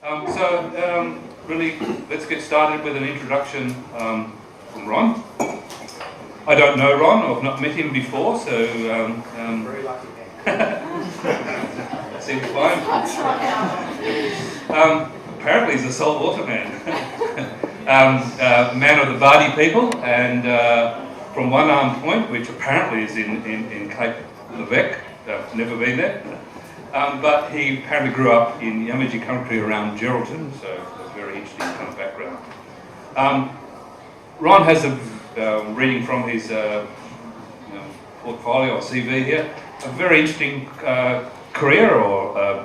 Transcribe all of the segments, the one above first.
Really, let's get started with an introduction from Ron. I don't know Ron, I've not met him before, so... very lucky man. Seems fine. Apparently he's a saltwater man. Man of the Bardi people, and from One Arm Point, which apparently is in Cape Levesque. I've never been there. But he apparently grew up in Yamaji country around Geraldton, so a very interesting kind of background. Ron has a reading from his portfolio or CV here, a very interesting career or a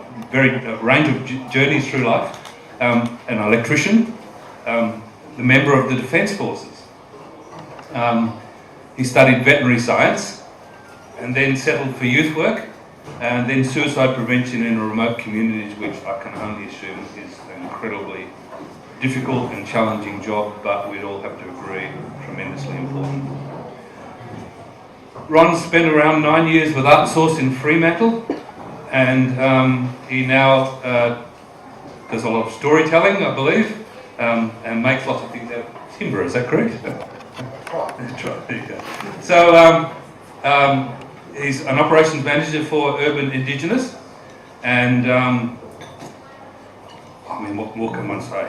range of journeys through life. An electrician, the member of the Defence Forces. He studied veterinary science and then settled for youth work, and then suicide prevention in remote communities, which I can only assume is an incredibly difficult and challenging job, but we'd all have to agree tremendously important. Ron spent around 9 years with Artsource in Fremantle, and he now does a lot of storytelling, I believe, and makes lots of things out of timber. Is that correct? That's right. There you go. So he's an operations manager for Urban Indigenous, and what can one say?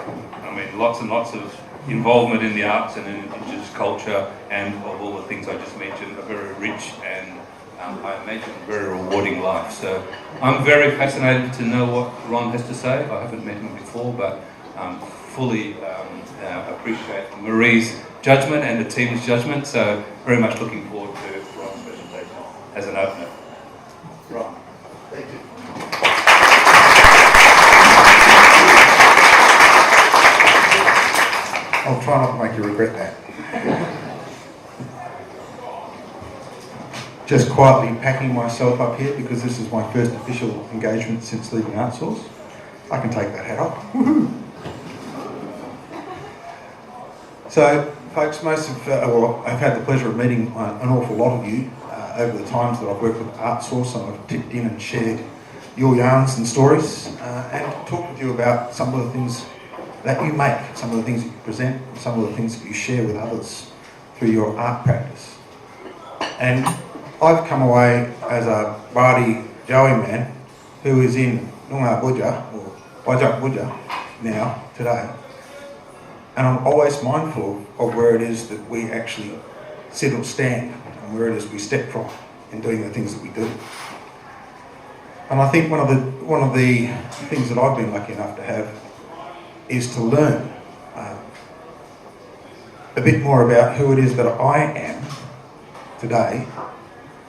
Lots and lots of involvement in the arts and in Indigenous culture, and of all the things I just mentioned, a very rich and I imagine very rewarding life. So I'm very fascinated to know what Ron has to say. I haven't met him before, but fully appreciate Marie's judgment and the team's judgment. So very much looking forward to Ron's presentation as an opener. Ron. Thank you. I'll try not to make you regret that. Just quietly packing myself up here because this is my first official engagement since leaving Artsource. I can take that hat off. Woohoo! So, folks, I've had the pleasure of meeting an awful lot of you over the times that I've worked with Artsource, and I've tipped in and shared your yarns and stories, and talked with you about some of the things that you make, some of the things that you present, and some of the things that you share with others through your art practice. And I've come away as a Bardi Joey man who is in Noongar Budja, or Wajak Budja now, today. And I'm always mindful of where it is that we actually sit or stand, and where it is we step from in doing the things that we do. And I think one of the things that I've been lucky enough to have is to learn a bit more about who it is that I am today,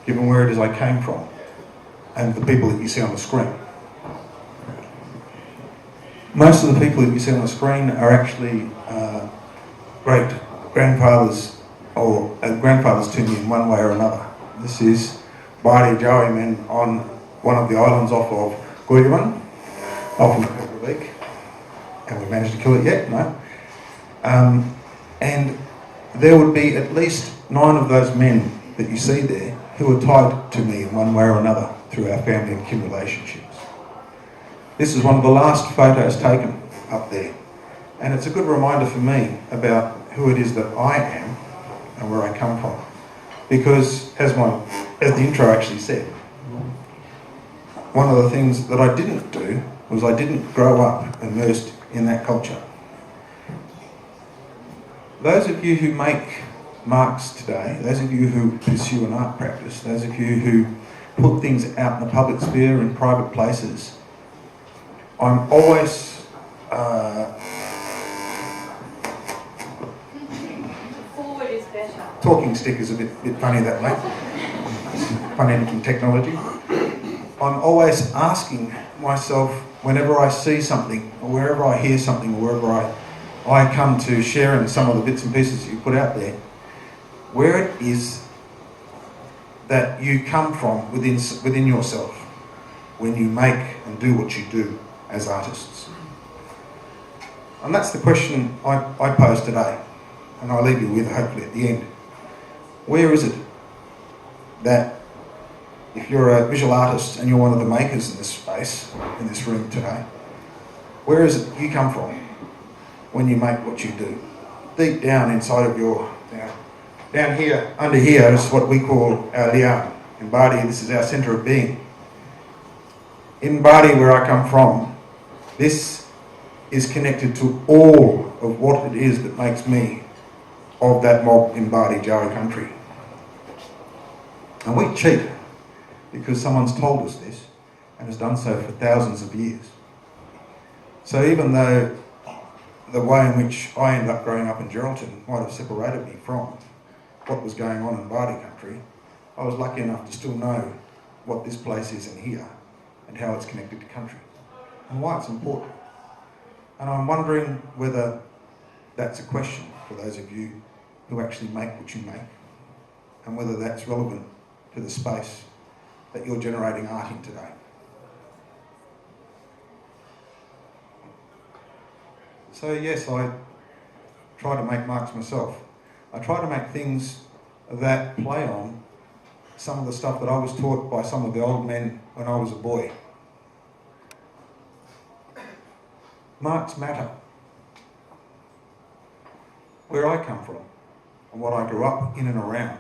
given where it is I came from, and the people that you see on the screen. Most of the people that you see on the screen are actually great-grandfathers or grandfathers to me in one way or another. This is Bardi Joey men on one of the islands off of Goyerman, off of Republic. Have we managed to kill it yet? No. And there would be at least 9 of those men that you see there who are tied to me in one way or another through our family and kin relationships. This is one of the last photos taken up there, and it's a good reminder for me about who it is that I am and where I come from. Because, as the intro actually said, one of the things that I didn't do was I didn't grow up immersed in that culture. Those of you who make marks today, those of you who pursue an art practice, those of you who put things out in the public sphere in private places, I'm always forward is better. Talking stick is a bit funny that way. Funny looking technology. I'm always asking myself, whenever I see something, or wherever I hear something, or wherever I come to sharing some of the bits and pieces you put out there, where it is that you come from within yourself when you make and do what you do as artists. And that's the question I pose today, and I'll leave you with hopefully at the end. Where is it that, if you're a visual artist and you're one of the makers in this space, in this room today, Where is it you come from when you make what you do? Deep down inside of your, down here, under here is what we call our liang. In Bali, this is our centre of being. In Bali, where I come from, this is connected to all of what it is that makes me of that mob in Bali, Jawi country. And we cheat because someone's told us this and has done so for thousands of years. So even though the way in which I ended up growing up in Geraldton might have separated me from what was going on in Bali country, I was lucky enough to still know what this place is in here and how it's connected to country and why it's important. And I'm wondering whether that's a question for those of you who actually make what you make, and whether that's relevant to the space that you're generating art in today. So yes, I try to make marks myself. I try to make things that play on some of the stuff that I was taught by some of the old men when I was a boy. Marks matter. Where I come from and what I grew up in and around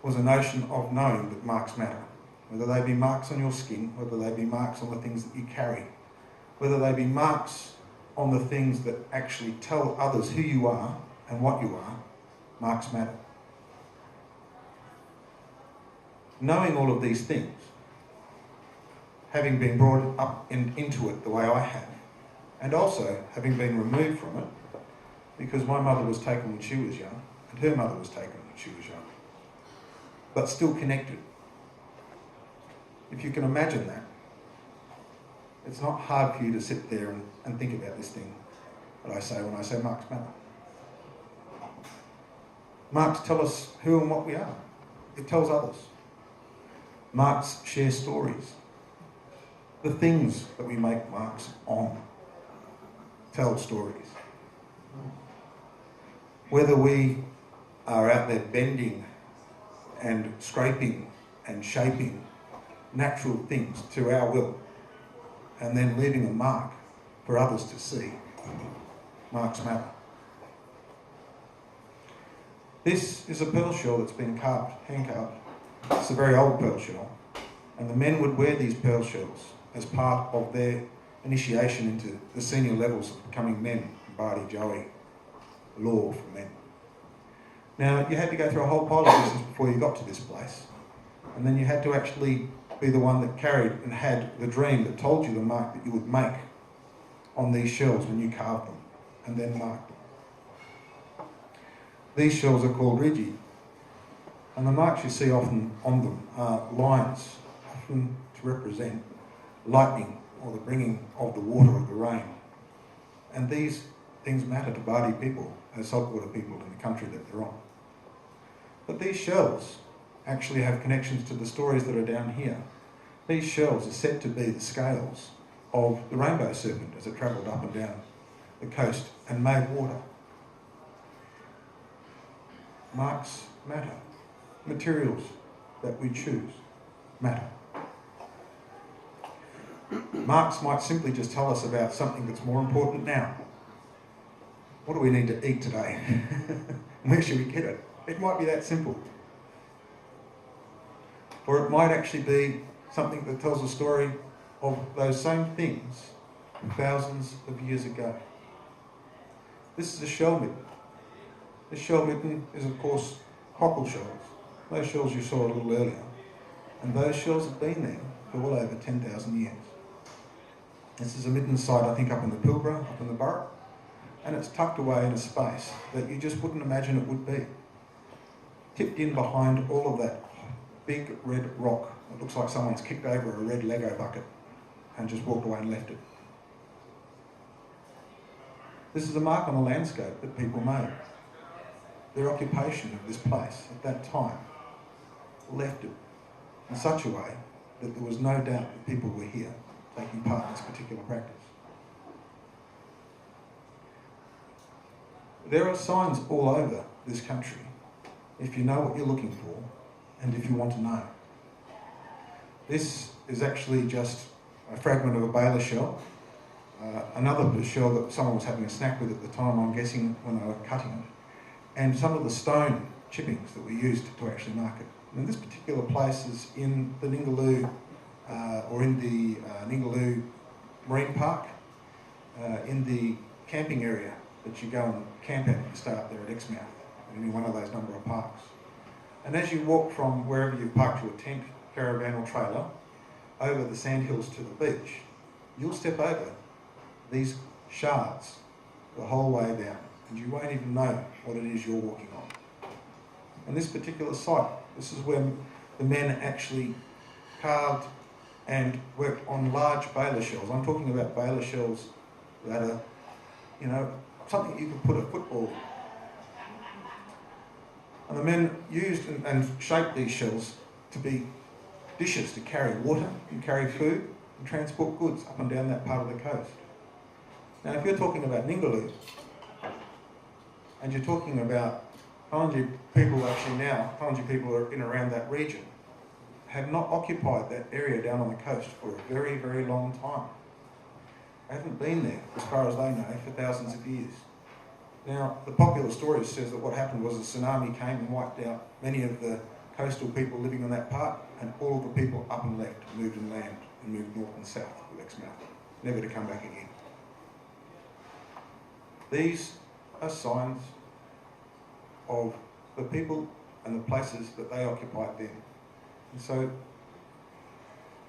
was a notion of knowing that marks matter. Whether they be marks on your skin, whether they be marks on the things that you carry, whether they be marks on the things that actually tell others who you are and what you are, marks matter. Knowing all of these things, having been brought up into it the way I have, and also having been removed from it, because my mother was taken when she was young, and her mother was taken when she was young, but still connected. If you can imagine that, it's not hard for you to sit there and think about this thing that I say when I say marks matter. Marks tell us who and what we are. It tells others. Marks share stories. The things that we make marks on tell stories. Whether we are out there bending and scraping and shaping natural things to our will and then leaving a mark for others to see, marks matter. This is a pearl shell that's been carved, hand carved. It's a very old pearl shell, and the men would wear these pearl shells as part of their initiation into the senior levels of becoming men in Bali Jawi law for men. Now, you had to go through a whole pile of business before you got to this place, and then you had to actually be the one that carried and had the dream that told you the mark that you would make on these shells when you carved them and then marked them. These shells are called rigi, and the marks you see often on them are lines, often to represent lightning or the bringing of the water of the rain. And these things matter to Bali people as saltwater people in the country that they're on. But these shells actually have connections to the stories that are down here. These shells are said to be the scales of the rainbow serpent as it travelled up and down the coast and made water. Marks matter. Materials that we choose matter. Marks might simply just tell us about something that's more important now. What do we need to eat today? Where should we get it? It might be that simple. Or it might actually be something that tells a story of those same things thousands of years ago. This is a shell mitten. This shell mitten is, of course, cockle shells. Those shells you saw a little earlier. And those shells have been there for well over 10,000 years. This is a mitten site, I think, up in the Pilbara, up in the Burrup, and it's tucked away in a space that you just wouldn't imagine it would be. Tipped in behind all of that big red rock. It looks like someone's kicked over a red Lego bucket and just walked away and left it. This is a mark on the landscape that people made. Their occupation of this place at that time left it in such a way that there was no doubt that people were here taking part in this particular practice. There are signs all over this country if you know what you're looking for and if you want to know. This is actually just a fragment of a baler shell. another shell that someone was having a snack with at the time, I'm guessing, when they were cutting it, and some of the stone chippings that were used to actually mark it. And this particular place is in the Ningaloo, or in the Ningaloo Marine Park, in the camping area that you go and camp at the start there at Exmouth, in one of those number of parks. And as you walk from wherever you've parked your tent, caravan or trailer, over the sandhills to the beach, you'll step over these shards the whole way down, and you won't even know what it is you're walking on. And this particular site, this is where the men actually carved and worked on large baler shells. I'm talking about baler shells that are, you know, something you could put a football in. And the men used and shaped these shells to be dishes to carry water and carry food and transport goods up and down that part of the coast. Now, if you're talking about Ningaloo, and you're talking about Kalenjin people actually now, Kalenjin people are in around that region, have not occupied that area down on the coast for a very, very long time. They haven't been there, as far as they know, for thousands of years. Now, the popular story says that what happened was a tsunami came and wiped out many of the coastal people living on that part, and all of the people up and left moved inland and moved north and south with Exmouth, never to come back again. These are signs of the people and the places that they occupied then. And so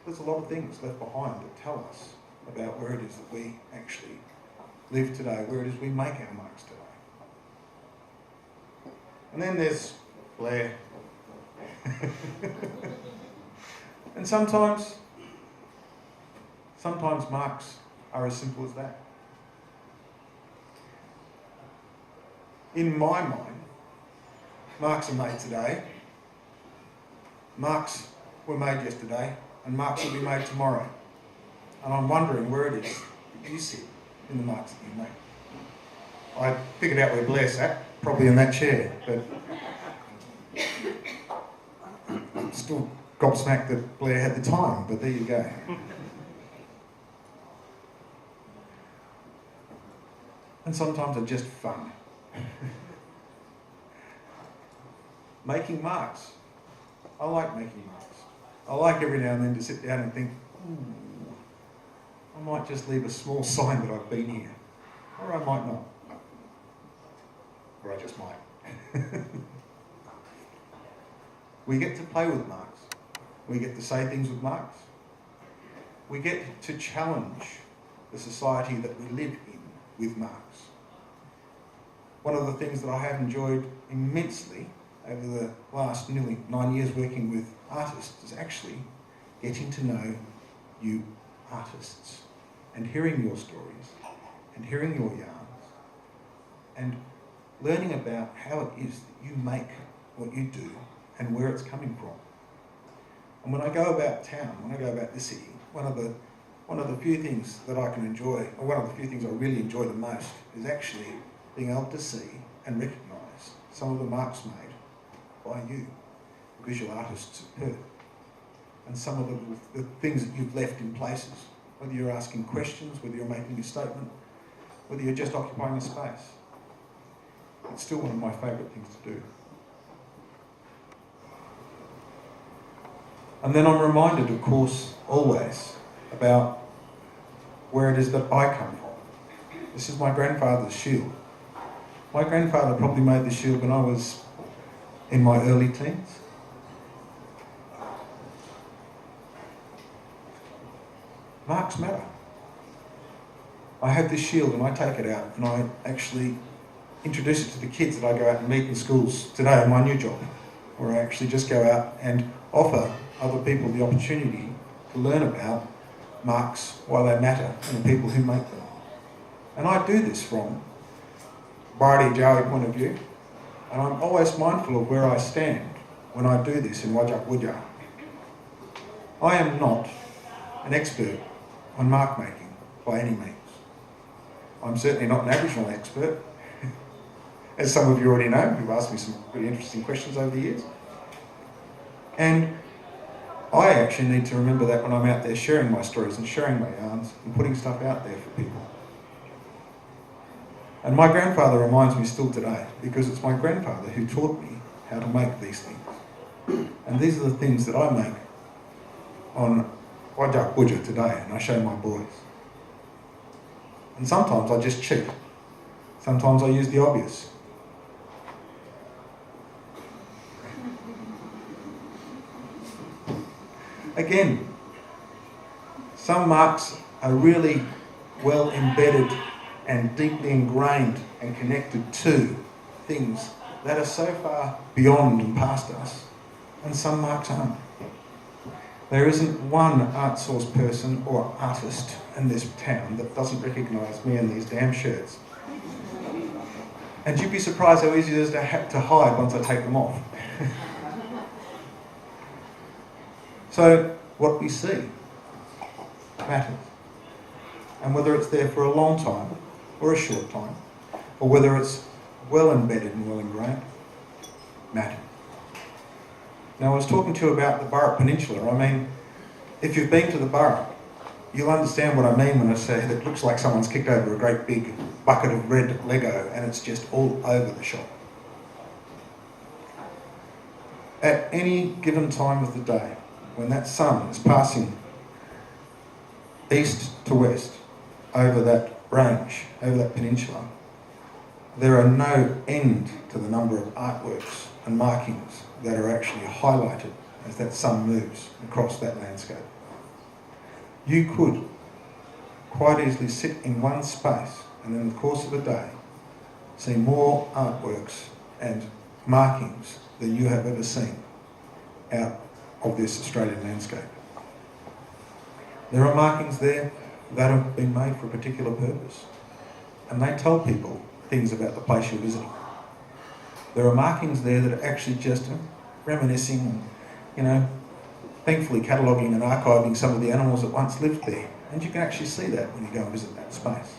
there's a lot of things left behind that tell us about where it is that we actually live today, where it is we make our marks today. And then there's Blair. And sometimes marks are as simple as that. In my mind, marks are made today, marks were made yesterday, and marks will be made tomorrow. And I'm wondering where it is that you sit in the marks that you make. I figured out where Blair sat, probably in that chair, but I'm still gobsmacked that Blair had the time, but there you go. And sometimes they're just fun. Making marks. I like making marks. I like every now and then to sit down and think, I might just leave a small sign that I've been here. Or I might not. Or I just might. We get to play with marks. We get to say things with marks. We get to challenge the society that we live in with marks. One of the things that I have enjoyed immensely over the last nearly 9 years working with artists is actually getting to know you artists and hearing your stories and hearing your yarns and learning about how it is that you make what you do and where it's coming from. And when I go about town, when I go about the city, one of the few things that I can enjoy, or one of the few things I really enjoy the most, is actually being able to see and recognise some of the marks made by you, visual artists of Perth, and some of the things that you've left in places, whether you're asking questions, whether you're making a statement, whether you're just occupying a space. It's still one of my favourite things to do. And then I'm reminded, of course, always about where it is that I come from. This is my grandfather's shield. My grandfather probably made the shield when I was in my early teens. Marks matter. I have this shield and I take it out and I actually introduce it to the kids that I go out and meet in schools today in my new job, where I actually just go out and offer other people the opportunity to learn about marks, why they matter, and the people who make them. And I do this from a Bardi Jawi point of view, and I'm always mindful of where I stand when I do this in Wajak Wujak. I am not an expert on mark making by any means. I'm certainly not an Aboriginal expert, as some of you already know, who've asked me some pretty interesting questions over the years. And I actually need to remember that when I'm out there sharing my stories and sharing my yarns and putting stuff out there for people. And my grandfather reminds me still today, because it's my grandfather who taught me how to make these things. And these are the things that I make on Wajak Budja today, and I show my boys. And sometimes I just cheat. Sometimes I use the obvious. Again, some marks are really well embedded and deeply ingrained and connected to things that are so far beyond and past us, and some marks aren't. There isn't one art source person or artist in this town that doesn't recognise me in these damn shirts. And you'd be surprised how easy it is to hide once I take them off. So what we see matters. And whether it's there for a long time or a short time, or whether it's well embedded and well ingrained, matters. Now I was talking to you about the Burrup Peninsula. I mean, if you've been to the Burrup, you'll understand what I mean when I say that it looks like someone's kicked over a great big bucket of red Lego and it's just all over the shop. At any given time of the day, when that sun is passing east to west over that range, over that peninsula, there are no end to the number of artworks and markings that are actually highlighted as that sun moves across that landscape. You could quite easily sit in one space and in the course of a day see more artworks and markings than you have ever seen out of this Australian landscape. There are markings there that have been made for a particular purpose, and they tell people things about the place you're visiting. There are markings there that are actually just reminiscing, thankfully cataloguing and archiving some of the animals that once lived there, and you can actually see that when you go and visit that space.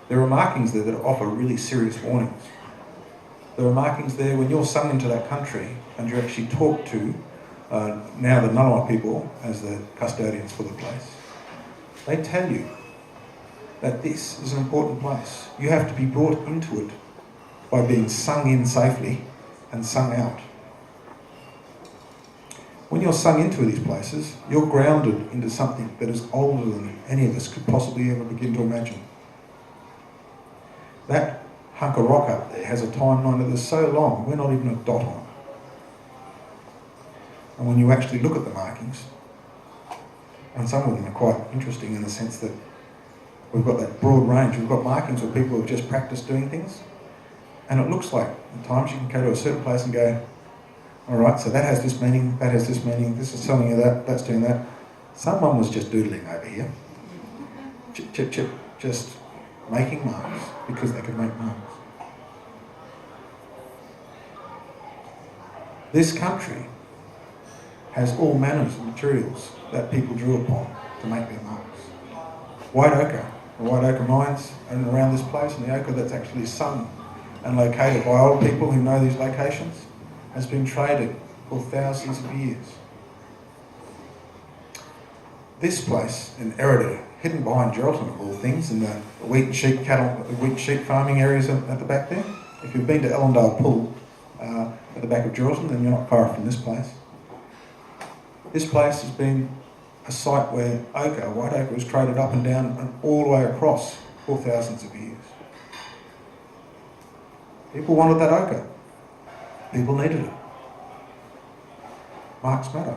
There are markings there that offer really serious warnings. There are markings there when you're sung into that country and you're actually talked to, now the Ngunnawal people as the custodians for the place. They tell you that this is an important place. You have to be brought into it by being sung in safely and sung out. When you're sung into these places, you're grounded into something that is older than any of us could possibly ever begin to imagine. That hunk of rock up there has a timeline that is so long, we're not even a dot on it. And when you actually look at the markings, and some of them are quite interesting in the sense that we've got that broad range. We've got markings where people have just practiced doing things, and it looks like at times you can go to a certain place and go, all right, so that has this meaning, that has this meaning, this is telling you that, that's doing that. Someone was just doodling over here. Chip, chip, chip, just making marks because they could make marks. This country has all manners of materials that people drew upon to make their marks. White ochre, the white ochre mines and around this place, and the ochre that's actually sung and located by old people who know these locations, has been traded for thousands of years. This place in Eridu, hidden behind Geraldton of all things, in the wheat and sheep cattle, the wheat and sheep farming areas at the back there. If you've been to Ellendale Pool at the back of Geraldton, then you're not far from this place. This place has been a site where ochre, white ochre, was traded up and down and all the way across for thousands of years. People wanted that ochre. People needed it. Marks matter.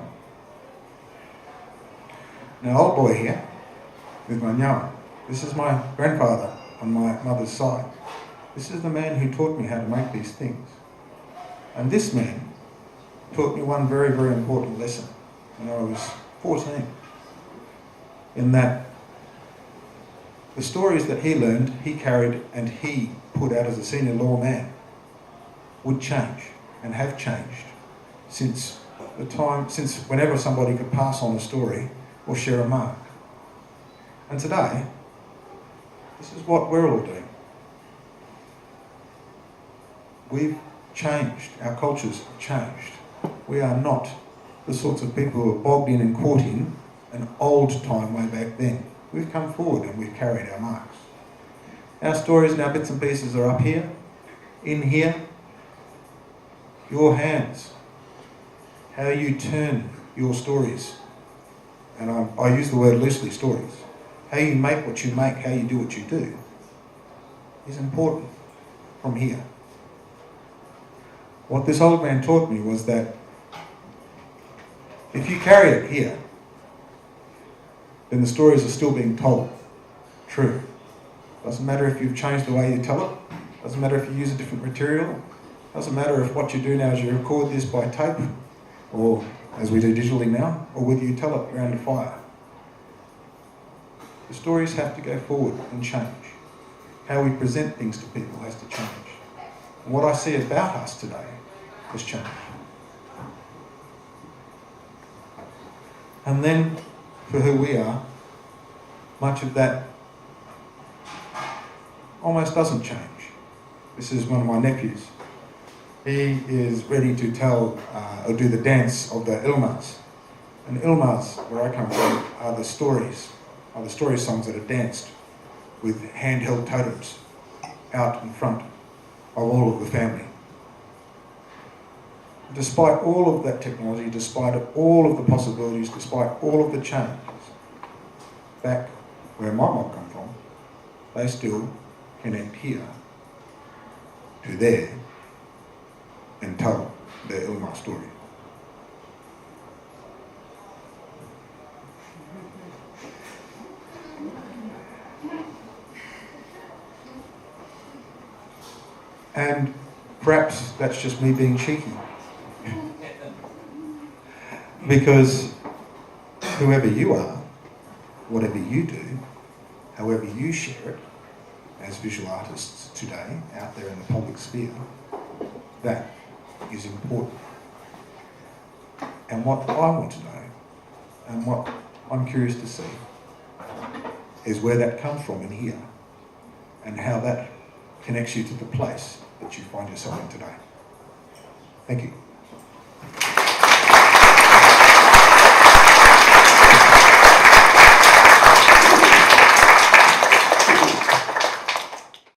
Now, old boy here, with my nyawa, this is my grandfather on my mother's side. This is the man who taught me how to make these things. And this man taught me one very, very important lesson when I was 14, in that the stories that he learned, he carried and he put out as a senior law man would change and have changed since whenever somebody could pass on a story or share a mark. And today, this is what we're all doing. We've changed, our cultures have changed. We are not the sorts of people who are bogged in and caught in an old time way back then. We've come forward and we've carried our marks. Our stories and our bits and pieces are up here, in here. Your hands, how you turn your stories, and I use the word loosely, stories, how you make what you make, how you do what you do, is important from here. What this old man taught me was that if you carry it here, then the stories are still being told. True. Doesn't matter if you've changed the way you tell it. Doesn't matter if you use a different material. Doesn't matter if what you do now is you record this by tape, or as we do digitally now, or whether you tell it around a fire. The stories have to go forward and change. How we present things to people has to change. And what I see about us today has changed. And then, for who we are, much of that almost doesn't change. This is one of my nephews. He is ready to tell or do the dance of the Ilmas. And Ilmas, where I come from, are the story songs that are danced with handheld totems out in front of all of the family. Despite all of that technology, despite all of the possibilities, despite all of the changes, back where my mob come from, they still connect here to there and tell their Ilma story. And perhaps that's just me being cheeky. Because whoever you are, whatever you do, however you share it, as visual artists today, out there in the public sphere, that is important. And what I want to know, and what I'm curious to see, is where that comes from in here, and how that connects you to the place that you find yourself in today. Thank you.